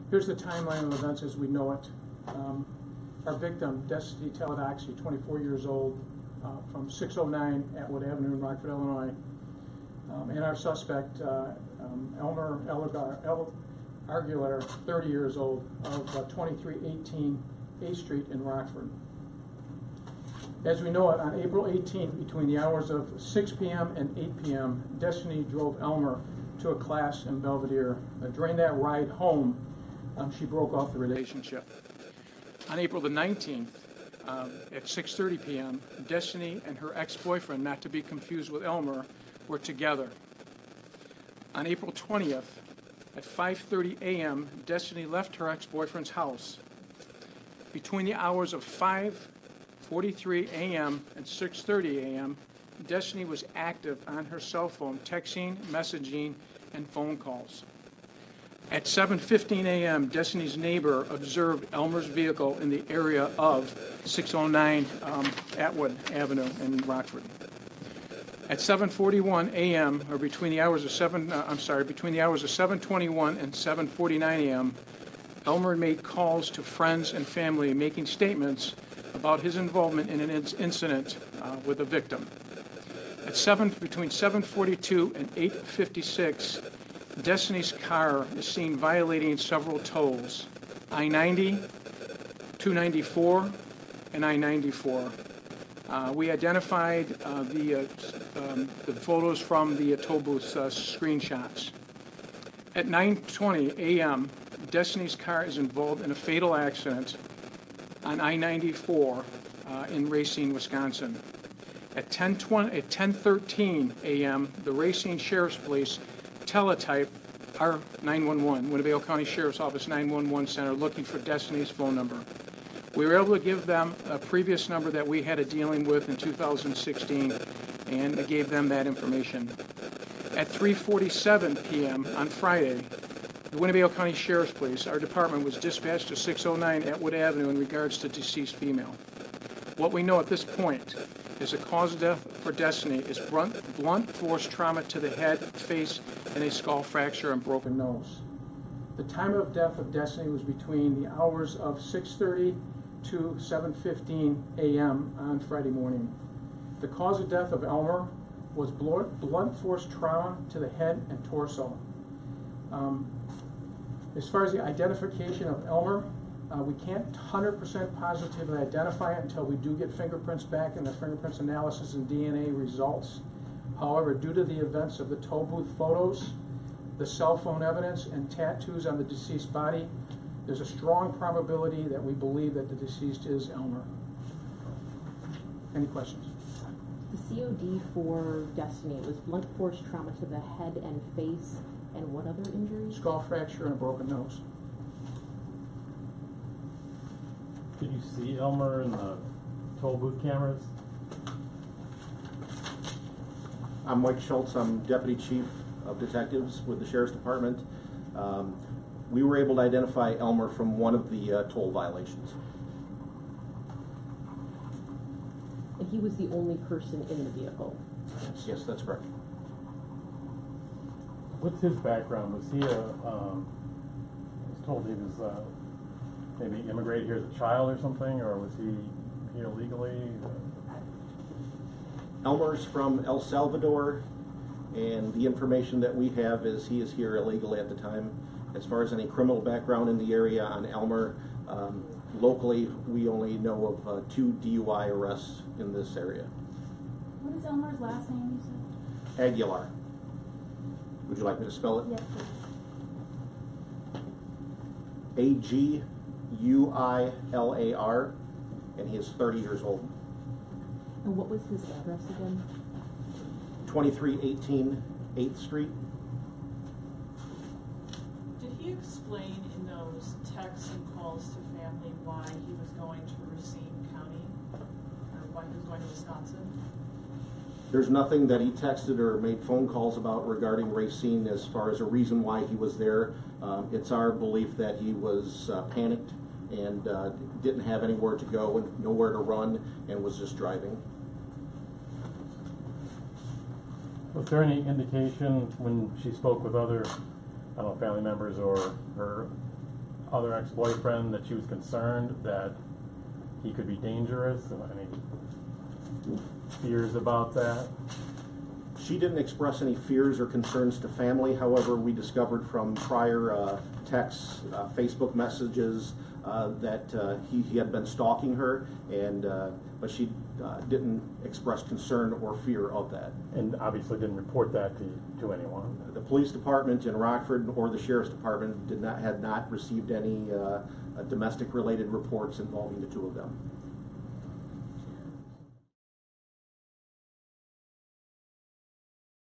Here's the timeline of events as we know it. Our victim, Destiny Teledoxy, 24 years old, from 609 Atwood Avenue in Rockford, Illinois. And our suspect, Elmer Arguler, 30 years old, of 2318 8th Street in Rockford. As we know it, on April 18th, between the hours of 6 p.m. and 8 p.m., Destiny drove Elmer to a class in Belvedere. During that ride home, she broke off the relationship. On April the 19th, at 6:30 p.m., Destiny and her ex-boyfriend, not to be confused with Elmer, were together. On April 20th, at 5:30 a.m., Destiny left her ex-boyfriend's house. Between the hours of 5:43 a.m. and 6:30 a.m., Destiny was active on her cell phone, texting, messaging, and phone calls. At 7:15 a.m., Destiny's neighbor observed Elmer's vehicle in the area of 609 Atwood Avenue in Rockford. At 7:41 a.m., or between the hours of 7:21 and 7:49 a.m., Elmer made calls to friends and family, making statements about his involvement in an incident with a victim. At between 7:42 and 8:56, Destiny's car is seen violating several tolls: I-90, 294, and I-94. We identified the photos from the toll booth screenshots. At 9:20 a.m., Destiny's car is involved in a fatal accident on I-94 in Racine, Wisconsin. At 10:13 a.m., the Racine Sheriff's Police teletype our 911, Winnebago County Sheriff's Office 911 Center, looking for Destiny's phone number. We were able to give them a previous number that we had a dealing with in 2016, and I gave them that information. At 3:47 p.m. on Friday, the Winnebago County Sheriff's Police, our department, was dispatched to 609 Atwood Avenue in regards to deceased female. What we know at this point is the cause of death for Destiny is blunt force trauma to the head, face, and a skull fracture and broken nose. The time of death of Destiny was between the hours of 6:30 to 7:15 a.m. on Friday morning. The cause of death of Elmer was blunt force trauma to the head and torso. As far as the identification of Elmer, we can't 100% positively identify it until we do get fingerprints back and the fingerprints analysis and DNA results. However, due to the events of the toll booth photos, the cell phone evidence, and tattoos on the deceased body, there's a strong probability that we believe that the deceased is Elmer. Any questions? The COD for Destiny, it was blunt force trauma to the head and face, and what other injuries? Skull fracture and a broken nose. Did you see Elmer in the toll booth cameras? I'm Mike Schultz. I'm Deputy Chief of Detectives with the Sheriff's Department. We were able to identify Elmer from one of the toll violations. And he was the only person in the vehicle? Yes, that's correct. What's his background? Was he I was told he was maybe immigrated here as a child or something, or was he here legally? Elmer's from El Salvador, and the information that we have is he is here illegally at the time. As far as any criminal background in the area on Elmer, locally we only know of 2 DUI arrests in this area. What is Elmer's last name, you said? Aguilar. Would you like me to spell it? Yes, please. Aguilar, and he is 30 years old. And what was his address again? 2318 8th Street. Did he explain in those texts and calls to family why he was going to Racine County, or why he was going to Wisconsin? There's nothing that he texted or made phone calls about regarding Racine as far as a reason why he was there. It's our belief that he was panicked and didn't have anywhere to go and nowhere to run and was just driving. Was there any indication when she spoke with other, I don't know, family members or her other ex-boyfriend that she was concerned that he could be dangerous? Any fears about that? She didn't express any fears or concerns to family. However, we discovered from prior texts, Facebook messages, that he had been stalking her, and but she didn't express concern or fear of that. And obviously didn't report that to anyone. The police department in Rockford or the sheriff's department had not received any domestic-related reports involving the two of them.